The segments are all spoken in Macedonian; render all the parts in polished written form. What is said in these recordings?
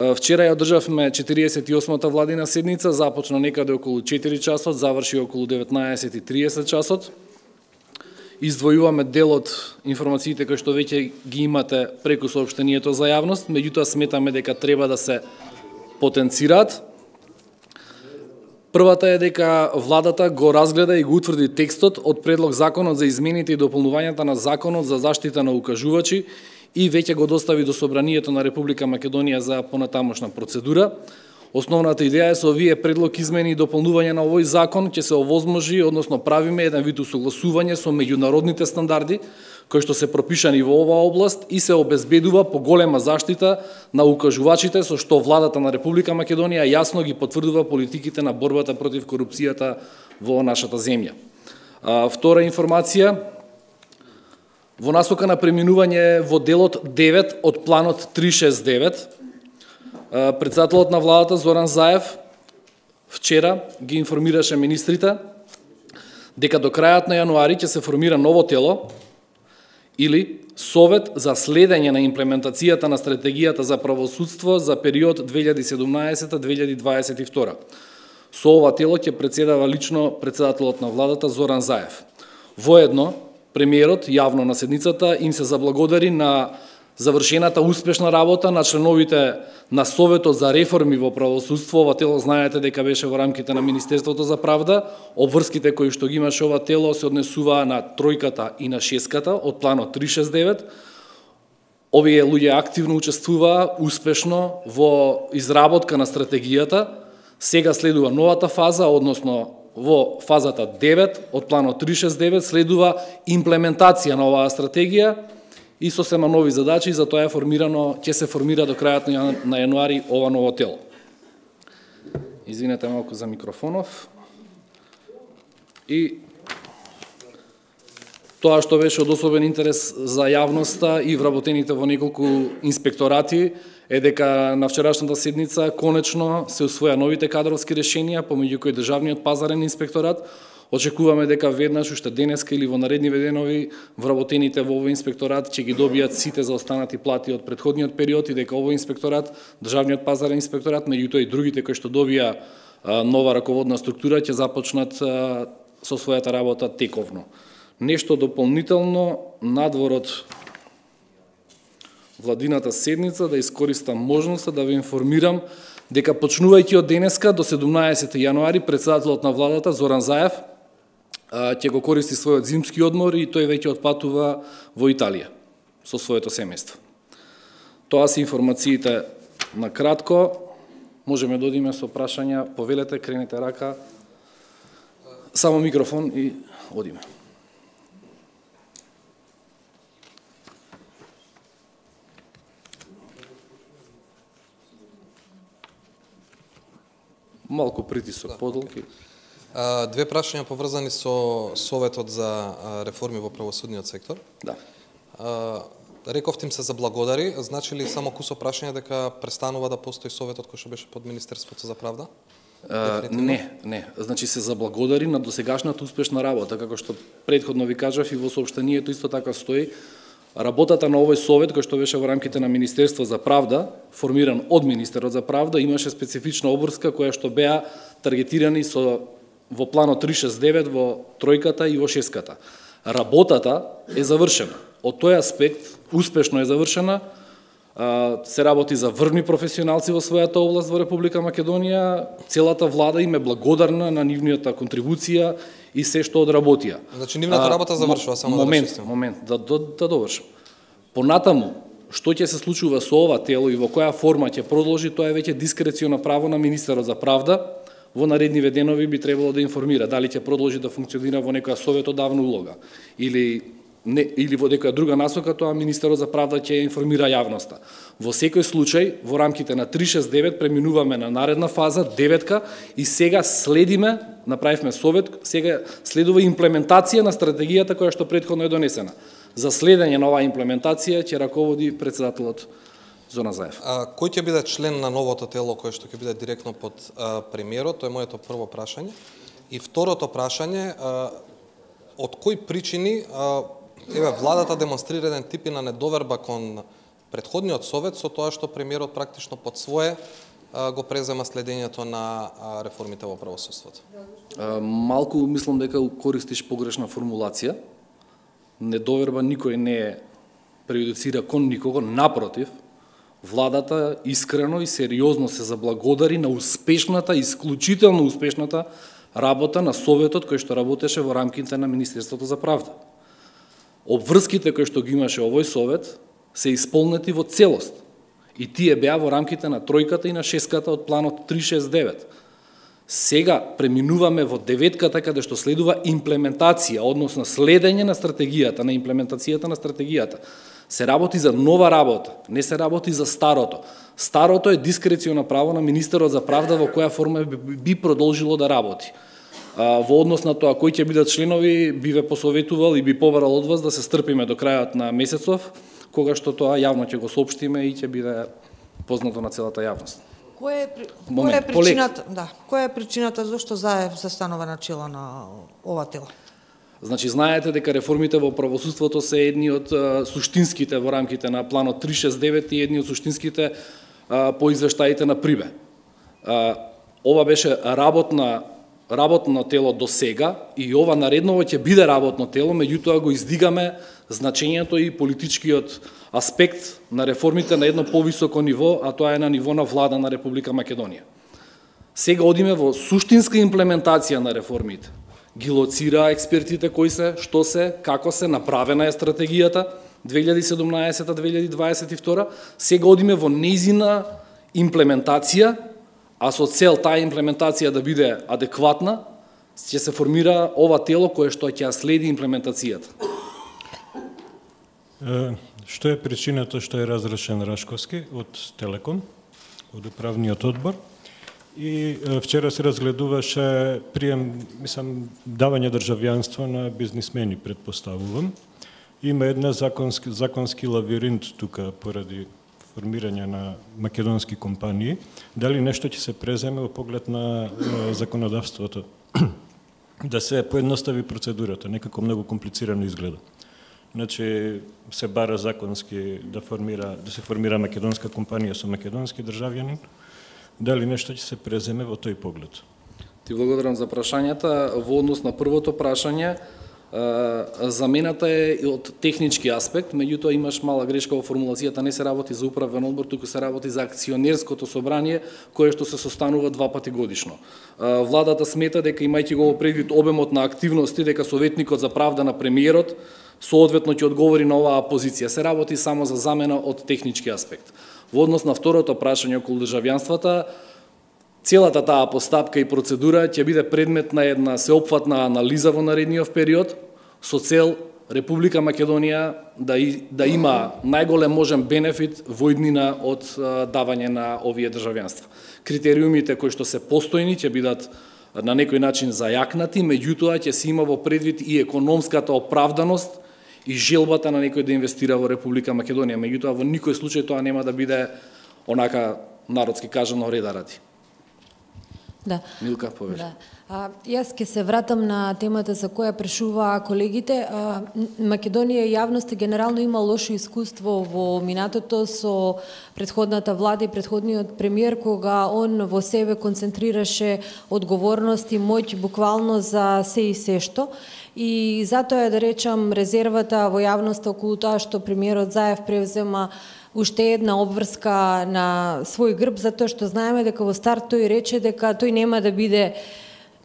Вчера ја одржавме 48-та владина седница, започна некаде околу 4 часот, заврши околу 19:30 часот. Издвојуваме дел од информациите кои што веќе ги имате преку соопштението за јавност, меѓутоа сметаме дека треба да се потенцираат. Првата е дека владата го разгледа и го утврди текстот од предлог законот за измените и дополнувањата на законот за заштита на укажувачи и веќе го достави до Собранието на Република Македонија за понатамошна процедура. Основната идеја е со овие предлог измени и дополнување на овој закон ќе се овозможи, односно правиме еден вид усогласување со меѓународните стандарди кои што се пропишани во оваа област и се обезбедува поголема заштита на укажувачите, со што владата на Република Македонија јасно ги потврдува политиките на борбата против корупцијата во нашата земја. Втора информација, во насока на преминување во делот 9 од планот 369, председателот на владата Зоран Заев вчера ги информираше министрите дека до крајот на јануари ќе се формира ново тело или Совет за следење на имплементацијата на стратегијата за правосудство за период 2017-2022. Со ова тело ќе председава лично председателот на владата Зоран Заев. Воедно, премиерот јавно на седницата им се заблагодари на завршената успешна работа на членовите на Советот за реформи во правосудство. Ова тело знаете дека беше во рамките на Министерството за правда. Обврските кои што ги имаше ова тело се однесуваа на тројката и на шеската од планот 369. Овие луѓе активно учествуваа успешно во изработка на стратегијата. Сега следува новата фаза, односно во фазата 9 од планот 369 следува имплементација на оваа стратегија и сосема нови задачи, и затоа ќе се формира до крајот на јануари ова ново тело. Извинете малку за микрофонов. И тоа што беше од особен интерес за јавноста и вработените во неколку инспекторати е дека на вчерашната седница конечно се усвоја новите кадровски решенија, помеѓу кои Државниот пазарен инспекторат. Очекуваме дека веднаш уште денеска или во наредниве денови вработените во овој инспекторат ќе ги добијат сите заостанати плати од претходниот период и дека овој инспекторат, Државниот пазарен инспекторат, меѓутоа и другите кои што добија нова раководна структура ќе започнат со својата работа тековно. Нешто дополнително надвор од владината седница, да искористам можноста да ве информирам дека почнувајќи од денеска до 17 јануари председателот на владата Зоран Заев ќе го користи својот зимски одмор и тој веќе отпатува во Италија со своето семејство. Тоа се информациите на кратко. Можеме да одиме со прашања, повелете, кренете рака. Само микрофон и одиме. Малку притисок, подолки. Две прашања поврзани со Советот за реформи во правосудниот сектор. Да. Рековте им се заблагодари, значи ли само кусо прашање дека престанува да постои Советот кој што беше под Министерството за правда? Не. Значи се заблагодари на досегашната успешна работа, како што претходно ви кажав и во соопштението исто така стои. Работата на овој совет, кој што беше во рамките на Министерство за правда, формиран од Министерот за правда, имаше специфична обврска која што беа таргетирани во планот 369, во тројката и во шеската. Работата е завршена. Од тој аспект, успешно е завршена. Се работи за врвни професионалци во својата област во Република Македонија. Целата влада им е благодарна на нивната контрибуција и се што одработија. Значи нивната работа завршува, само Момент, да довршам. Понатаму, што ќе се случува со ова тело и во која форма ќе продолжи, тоа е веќе дискрецијно право на Министерот за правда. Во наредниве денови би требало да информира дали ќе продолжи да функционира во некоја советодавна улога или во некоја друга насока, тоа Министерот за правда ќе информира јавноста. Во секој случај, во рамките на 369 преминуваме на наредна фаза, 9-ка, и сега следиме, направивме совет, сега следува имплементација на стратегијата која што претходно е донесена. За следење на оваа имплементација ќе раководи председателот Зоран Заев. Кој ќе биде член на новото тело кое што ќе биде директно под премиерот? Тоа е моето прво прашање. И второто прашање, од кои причини владата демонстрира еден тип на недоверба кон претходниот совет со тоа што премиерот практично под свое го презема следењето на реформите во правосудството. Малку мислам дека користиш погрешна формулација. Недоверба никој не прејудицира кон никого, напротив, владата искрено и сериозно се заблагодари на успешната, исклучително успешната работа на Советот кој што работеше во рамките на Министерството за правда. Обврските кои што ги имаше овој Совет се исполнети во целост. И тие беа во рамките на тројката и на шеската од планот 369. Сега преминуваме во деветката каде што следува имплементација, односно следење на стратегијата, на имплементацијата на стратегијата. Се работи за нова работа, не се работи за старото. Старото е дискрецијно право на министерот за правда во која форма би продолжило да работи. Во однос на тоа кои ќе бидат членови, би ве посоветувал и би побарал од вас да се стрпиме до крајот на месецов, кога што тоа јавно ќе го соопштиме и ќе биде познато на целата јавност. Која е причината зашто Заев застанува на чело на ова тело? Значи, знаете дека реформите во правосудството се едни од суштинските во рамките на планот 369 и едни од суштинските по извештаите на Прибе. Ова беше работно тело до сега и ова наредново ќе биде работно тело, меѓутоа го издигаме значењето и политичкиот аспект на реформите на едно повисоко ниво, а тоа е на ниво на влада на Република Македонија. Сега одиме во суштинска имплементација на реформите. Ги лоцира експертите кои се, што се, како се, направена е стратегијата 2017-2022, сега одиме во нејзина имплементација, а со цел таа имплементација да биде адекватна, ќе се формира ова тело кое што ќе следи имплементацијата. Што е причината што е разрешен Рашковски од Телеком, од управниот одбор? И вчера се разгледуваше давање државјанство на бизнисмени, предпоставувам. Има една законски лавиринт тука поради формирање на македонски компании. Дали нешто ќе се преземе во поглед на законодавството да се поедностави процедурата, некако многу комплицирано изгледа. Значи се бара законски да се формира македонска компанија со македонски државјанин. Дали нешто ќе се преземе во тој поглед? Ти благодарам за прашањата. Во однос на првото прашање, замената е од технички аспект, меѓутоа имаш мала грешка во формулацијата, не се работи за управен одбор, туку се работи за акционерското собрание, кое што се состанува 2 пати годишно. Владата смета дека имајќи го предвид обемот на активности, дека советникот за правда на премиерот соодветно ќе одговори на оваа позиција. Се работи само за замена од технички аспект. Во однос на второто прашање околу државјанствата, целата таа постапка и процедура ќе биде предмет на една сеопфатна анализа во наредниот период со цел Република Македонија да има најголем можен бенефит во иднина од давање на овие државјанства. Критериумите кои што се постојни ќе бидат на некој начин зајакнати, меѓутоа ќе се има во предвид и економската оправданост и желбата на некој да инвестира во Република Македонија. Меѓутоа, во никој случај тоа нема да биде, онака народски кажано, реда ради. Да. Милка, повеш. Да. Јас ќе се вратам на темата за која прашуваа колегите. Македонија и јавноста генерално има лошо искуство во минатото со претходната влада и претходниот премиер, кога он во себе концентрираше одговорност и моќ буквално за се и се што. И затоа е, да речам, резервата во јавноста околу тоа што премиерот Заев превзема уште една обврска на свој грб, затоа што знаеме дека во старт тој рече дека тој нема да биде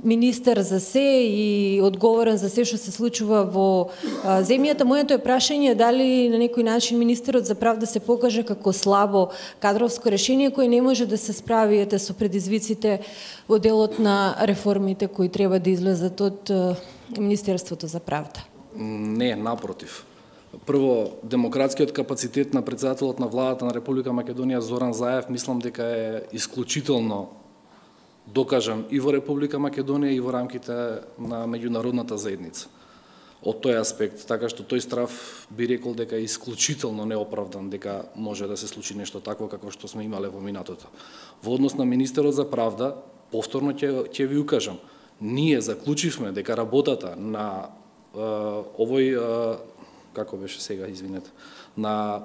министер за се и одговорен за се што се случува во земјата. Моето е прашање дали на некој начин министерот за правда се покаже како слабо кадровско решение кој не може да се справи со предизвиците во делот на реформите кои треба да излезат од Министерството за правда. Не, напротив. Прво, демократскиот капацитет на председателот на владата на Република Македонија Зоран Заев мислам дека е исклучително докажан и во Република Македонија и во рамките на меѓународната заедница. Од тој аспект, така што тој страв би рекол дека е исклучително неоправдан, дека може да се случи нешто такво како што сме имале во минатото. Во однос на министерот за правда, повторно ќе ви укажам, ние заклучивме дека работата на овој, како беше сега, извинете, на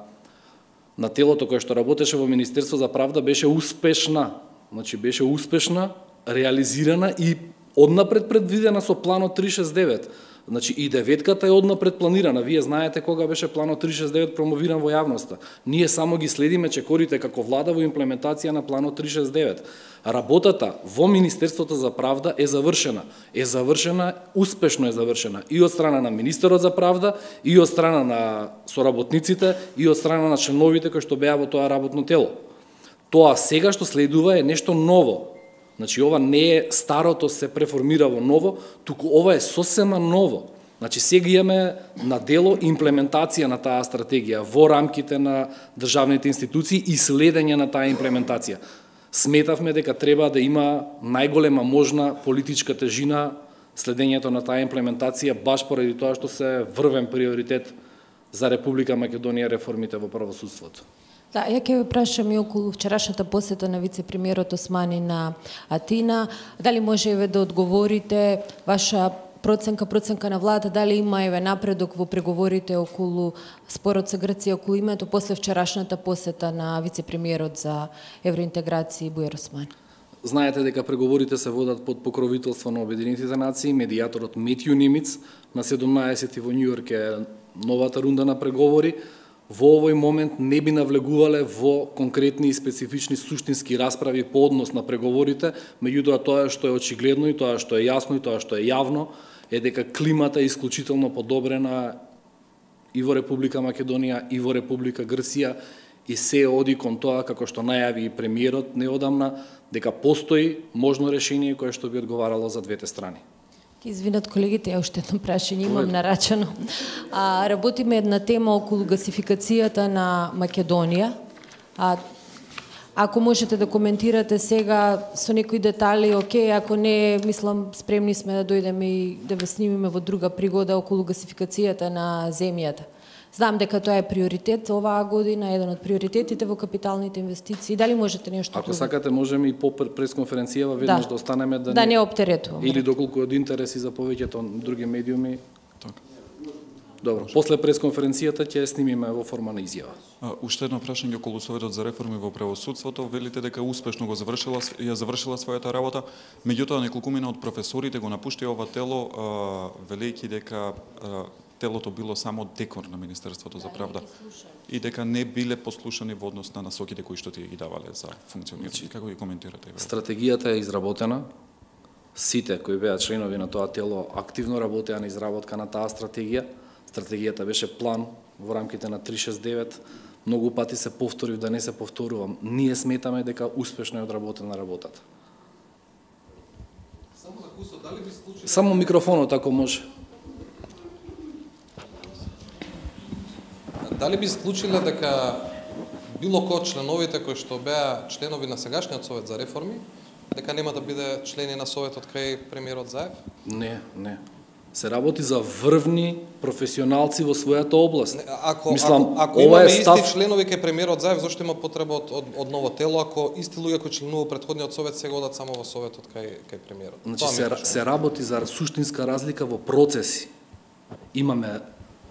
на телото кое што работеше во Министерство за правда беше успешна. Значи беше успешна, реализирана и однапред предвидена со планот 369. Значи и деветката е однапред планирана. Вие знаете кога беше планот 369 промовиран во јавноста. Ние само ги следиме чекорите како влада во имплементација на планот 369. Работата во Министерството за правда е завршена. Успешно е завршена и од страна на министерот за правда, и од страна на соработниците, и од страна на членовите кои што беа во тоа работно тело. Тоа сега што следува е нешто ново. Значи, ова не е старото се преформира во ново, туку ова е сосема ново. Значи, сега имаме на дело имплементација на таа стратегија во рамките на државните институции и следење на таа имплементација. Сметавме дека треба да има најголема можна политичка тежина следењето на таа имплементација, баш поради тоа што се врвен приоритет за Република Македонија реформите во правосудството. Да, ја ќе ве прашам и околу вчерашната посета на вице-премиерот Османи на Атина. Дали може еве да одговорите ваша проценка на владата, дали има еве напредок во преговорите околу спорот со Грција, околу името после вчерашната посета на вице-премиерот за евроинтеграција Бујар Османи? Знаете дека преговорите се водат под покровителство на Обединетите нации, медијаторот Метју Нимиц на 17 во Њујорк е новата рунда на преговори. Во овој момент не би навлегувале во конкретни и специфични суштински расправи по однос на преговорите, меѓутоа тоа што е очигледно и тоа што е јасно и тоа што е јавно е дека климата е исклучително подобрена и во Република Македонија и во Република Грција и се оди кон тоа како што најави и премиерот неодамна дека постои можно решение кое што би одговарало за двете страни. Извинат колегите, ја уште едно прашање имам нарачано. Работиме една тема околу гасификацијата на Македонија. Ако можете да коментирате сега со некои детали, окей, ако не, мислам, спремни сме да дојдеме и да ве снимиме во друга пригода околу гасификацијата на земјата. Знам дека тоа е приоритет оваа година, еден од приоритетите во капиталните инвестиции. Дали можете нешто друго? Ако сакате, можеме и по пресконференцијава веднаш да останеме да не оптеретуваме. Или доколку од интереси за повеќето други медиуми. Така. Добро, после пресконференцијата ќе снимиме во форма на изјава. Уште едно прашање околу Советот за реформи во правосудството. Велите дека успешно го завршила својата работа, меѓутоа неколкумина од професорите го напуштија ова тело, велејќи дека телото било само декор на Министерството за правда и дека не биле послушани во однос на насоките кои што тие ги давале за функционирање. Како ги коментирате? Стратегијата е изработена. Сите кои беа членови на тоа тело активно работеа на изработка на таа стратегија. Стратегијата беше план во рамките на 369. Многу пати се повторив, да не се повторувам. Ние сметаме дека успешно е одработена работата. Само микрофонот, ако може. Дали би склучиле дека било кој од членовите кои што беа членови на сегашниот Совет за реформи, дека нема да биде члени на Советот кај премиерот Заев? Не. Се работи за врвни професионалци во својата област. Ако имаме исти членови кај премиерот Заев, зошто има потреба од ново тело, ако исти луѓе кои членуваат претходниот Совет сега одат само во Советот кај премиерот? Значи се работи за суштинска разлика во процеси. Имаме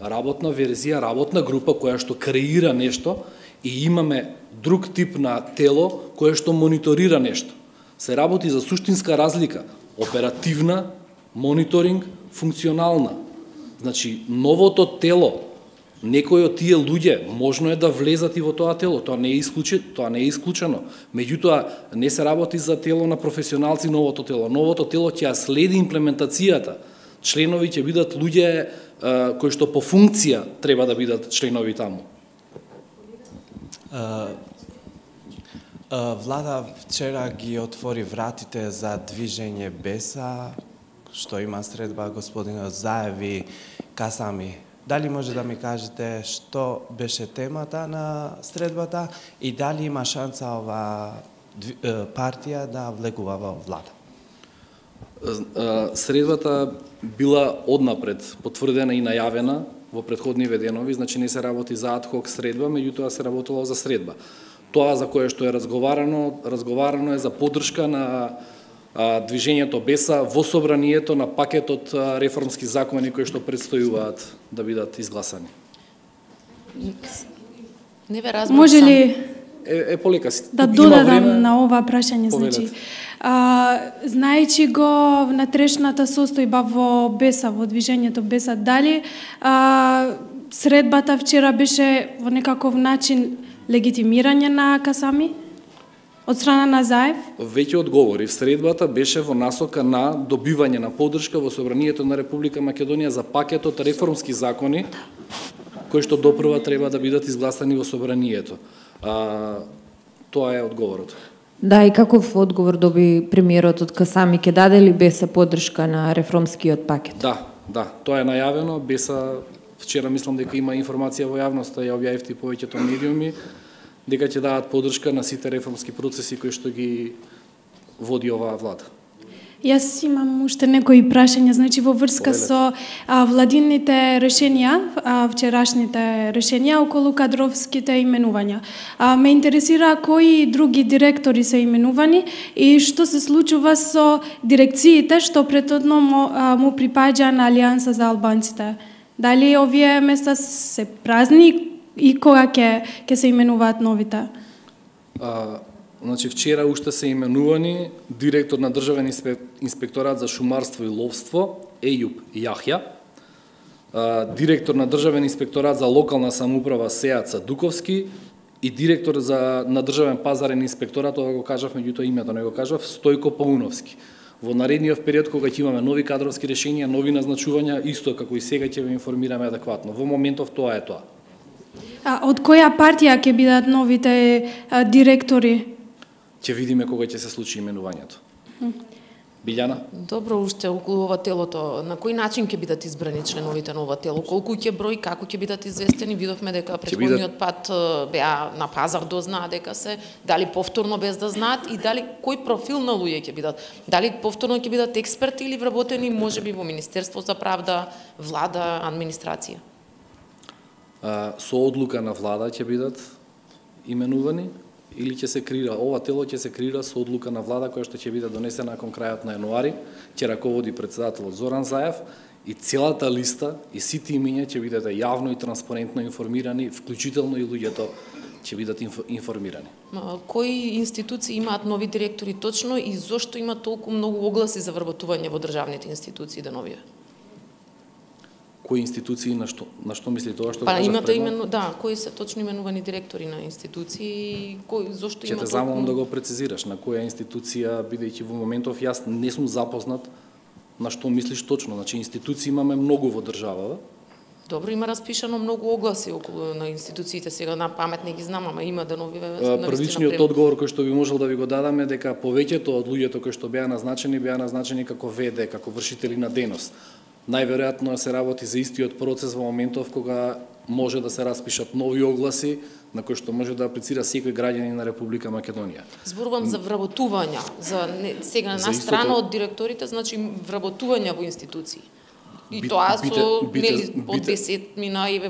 работна верзија, работна група која што креира нешто и имаме друг тип на тело кое што мониторира нешто. Се работи за суштинска разлика, оперативна, мониторинг, функционална. Значи, новото тело, некои од тие луѓе можно е да влезат и во тоа тело, тоа не е исклучено. Меѓутоа, не се работи за тело на професионалци новото тело. Новото тело ќе следи имплементацијата. Членови ќе бидат луѓе кои што по функција треба да бидат членови таму. Влада вчера ги отвори вратите за движење Беса, што има средба господинот Заев и Касами. Дали може да ми кажете што беше темата на средбата и дали има шанса ова партија да влегува во влада? Средбата била однапред потврдена и најавена во претходни денови, значи не се работи за адхок средба, меѓутоа се работело за средба. Тоа за кое што е разговарано е за поддршка на движењето Беса во собранието на пакетот реформски закони кои што предстојуваат да бидат изгласани. Не ве разбрав. Може ли полека си. да Има додадам време, на ова прашање, повелете. значи, знаејќи го внатрешната состојба во Беса, во движењето Беса, дали средбата вчера беше во некаков начин легитимирање на Касами од страна на Заев? Веќе одговори, средбата беше во насока на добивање на поддршка во Собранието на Република Македонија за пакетот реформски закони кои што допрва треба да бидат изгласани во Собранието. Тоа е одговорот. Да, и каков одговор доби премиерот од Касами? Ке даде ли Беса поддршка на реформскиот пакет? Да, тоа е најавено. Беса вчера мислам дека има информација во јавноста, ја објавивте повеќето медиуми, дека ќе дадат поддршка на сите реформски процеси кои што ги води оваа влада. Јас имам уште некои прашања, значи во врска со владините решенија, вчерашните решенија околу кадровските именувања. Ме интересира кои други директори се именувани и што се случува со дирекциите што претhodно му припаѓа на Алијанса за албанците. Дали овие места се празни и кога ќе се именуваат новите? Значи, вчера уште се именувани директор на Државен инспекторат за шумарство и ловство, Ејуб Јахја, директор на Државен инспекторат за локална самоуправа, Сејаца Дуковски, и директор на Државен пазарен инспекторат, ова го кажав, меѓутоа името не го кажав, Стојко Пауновски. Во наредниот период, кога ќе имаме нови кадровски решенија, нови назначувања, исто како и сега ќе ве информираме адекватно. Во моментов тоа е тоа. Од која партија ќе бидат новите директори? Ќе видиме кога ќе се случи именувањето. Билјана? Добро, уште околу ова телото, на кој начин ќе бидат избрани членовите на ова тело? Колку ќе број, како ќе бидат известени? Видовме дека претходниот пат беа на пазар дознаа дека се, дали повторно без да знаат и дали кој профил на луѓе ќе бидат? Дали повторно ќе бидат експерти или вработени можеби во Министерство за правда, влада, администрација? Со одлука на влада ќе бидат именувани или ќе се креира, ова тело ќе се креира со одлука на влада која што ќе биде донесена кон крајот на јануари, ќе раководи претседателот Зоран Заев и целата листа и сите имиња ќе бидат јавно и транспарентно информирани, вклучително и луѓето ќе бидат информирани. Кои институции имаат нови директори точно и зошто има толку многу огласи за вработување во државните институции деновија? Кои институции, на што мисли тоа што кажав? Имате именно, да, кои се точно именувани директори на институции и зошто има толку? Ќе те замолам да го прецизираш на која институција, бидејќи во моментов јас не сум запознат на што мислиш точно. Значи институции имаме многу во државава. Добро, има распишано многу огласи околу на институциите, сега на памет не ги знам, ама има да нови. Првичниот одговор кој што би можел да ви го дадам е дека повеќето од луѓето кои што беа назначени како ВД, како вршители на дејност. Најверојатно се работи за истиот процес во моментов кога може да се распишат нови огласи на кои што може да аплицира секој граѓанин на Република Македонија. Зборувам за вработувања, сега на страна од директорите, значи вработувања во институции. И тоа со од 10 мина и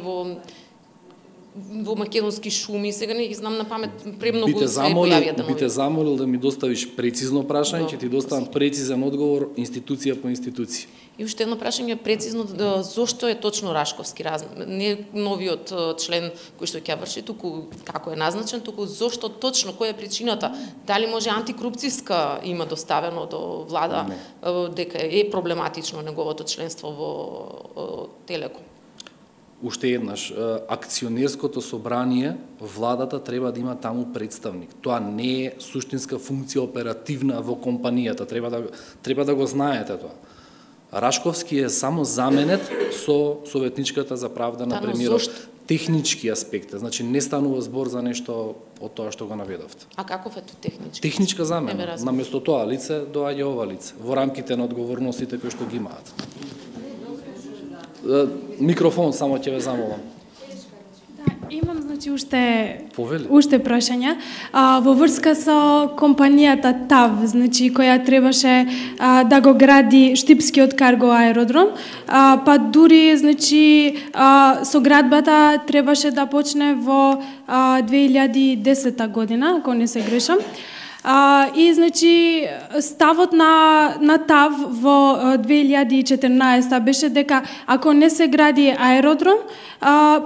во македонски шуми, сега не ги знам на памет, премногу се појавија да Бите замолил да ми доставиш прецизно прашање, ќе ти доставам прецизен одговор институција по институција. И уште едно прашање прецизно, зошто е точно Рашковски не новиот член кој што ќе врши туку како е назначен, туку зошто точно, која е причината? Дали може антикорупцијска има доставено до влада дека е проблематично неговото членство во Телеком? Уште еднаш, акционерското собрание, владата треба да има таму представник. Тоа не е суштинска функција оперативна во компанијата, треба да го знаете тоа. Рашковски е само заменет со советничката за правда на премиерот. Технички аспекти, значи не станува збор за нешто од тоа што го наведовте. А каков е тоа технички? Техничка замена. Наместо тоа лице доаѓа ова лице во рамките на одговорностите кои што ги имаат. Микрофон само ќе ве замолам. Имам, значи, уште прашања. Во врска со компанијата ТАВ, значи, која требаше да го гради Штипскиот карго аеродром, па дури, значи, со градбата требаше да почне во 2010 година, ако не се грешам. И, значи, ставот на ТАВ во 2014 беше дека ако не се гради аеродром,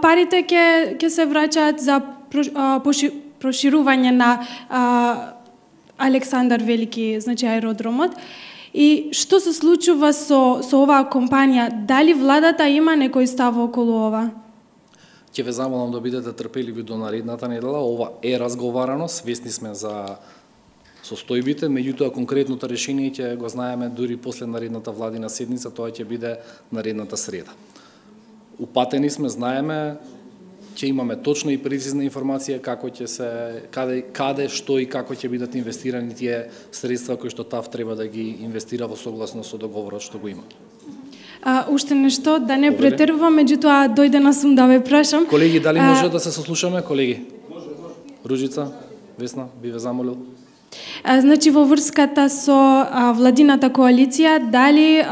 парите ќе се враќаат за проширување на Александар Велики, значи аеродромот. И што се случува со оваа компанија? Дали владата има некој став околу ова? Ќе ве замолам да бидете трпеливи до наредната недела. Ова е разговарано, свесни сме за состојбите, меѓутоа конкретното решение ќе го знаеме дури после наредната владина седница, тоа ќе биде наредната среда. Упатени сме, знаеме, ќе имаме точна и прецизна информација како ќе се каде што и како ќе бидат инвестирани тие средства кои што ТАВ треба да ги инвестира во согласно со договорот што го има. Уште нешто, да не претерувам, меѓутоа дојде на сум да ве прашам. Колеги, дали може да се сослушаме, колеги? Може. Ружица, Весна, би ве замолил. Значи во врската со владината коалиција, дали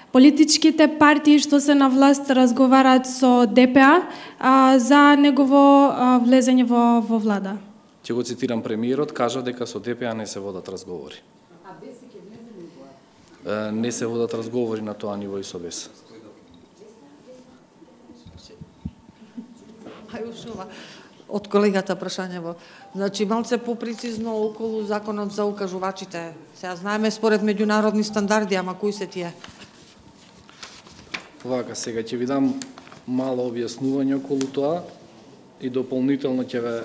политичките партии што се на власт разговараат со ДПА за негово влезење во влада? Ќе го цитирам премиерот, кажа дека со ДПА не се водат разговори. Не се водат разговори на тоа ниво и со БЕС. Од колегата прашањево. Значи, малце попрецизно околу законот за укажувачите. Сега знаеме според меѓународни стандарди, ама кои се тие? Вака, сега ќе ви дам мало објаснување околу тоа и дополнително ќе ве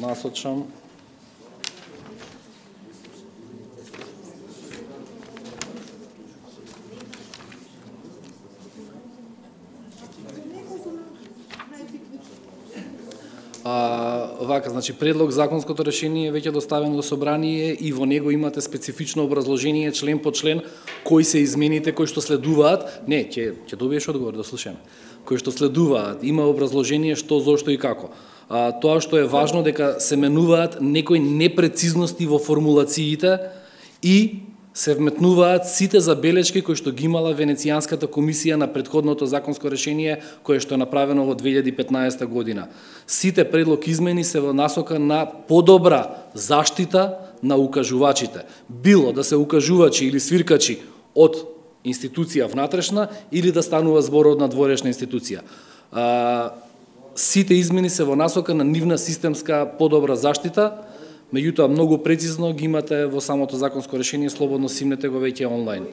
насочам. Вака, значи предлог законското решение е веќе доставено до собрание и во него имате специфично образложение член по член кои се измените кои што следуваат. Не, ќе добиеш одговор, да слушаме. Кои што следуваат, има образложение што, зошто и како. Тоа што е важно дека се менуваат некои непрецизности во формулациите и се вметнуваат сите забелешки кои што ги имала Венецијанската комисија на претходното законско решение кое што е направено во 2015 година. Сите предлог измени се во насока на подобра заштита на укажувачите. Било да се укажувачи или свиркачи од институција внатрешна или да станува збор од надворешна институција. Сите измени се во насока на нивна системска подобра заштита. Меѓутоа, многу прецизно ги имате во самото законско решение, слободно симнете го веќе онлайн.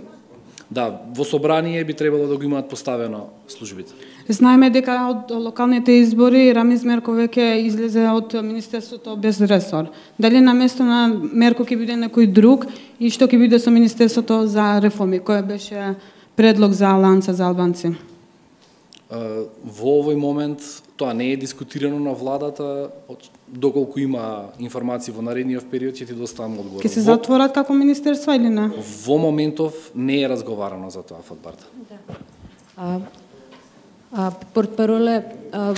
Да, во собрание би требало да го имаат поставено службите. Знаеме дека од локалните избори Рамиз Мерко веќе излезе од Министерството без ресор. Дали на место на Мерко ќе биде некој друг и што ќе биде со Министерството за реформи, кој беше предлог за Алијанса за албанци? Во овој момент тоа не е дискутирано на владата, доколку има информации во наредниот период ќе ти доставам одговор. Ќе се затворат како министерство или не? Во моментов не е разговарано за тоа фатбарта. Портпароле,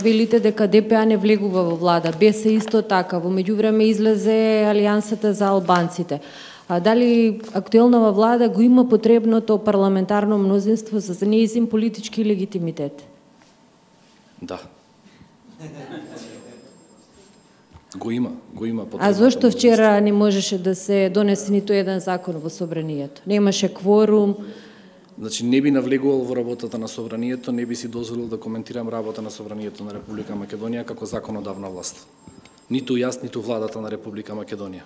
велите дека ДПА не влегува во влада, БЕС исто така, во меѓувреме излезе Алијансата за албанците. Дали актуелнава влада го има потребното парламентарно мнозинство за нејзин политички легитимитет? Да. Го има потребното. А зошто вчера не можеше да се донесе ниту еден закон во собранието? Немаше кворум. Значи не би навлегувал во работата на собранието, не би си дозволил да коментирам работа на собранието на Република Македонија како законодавна власт. Ниту јас, ниту владата на Република Македонија.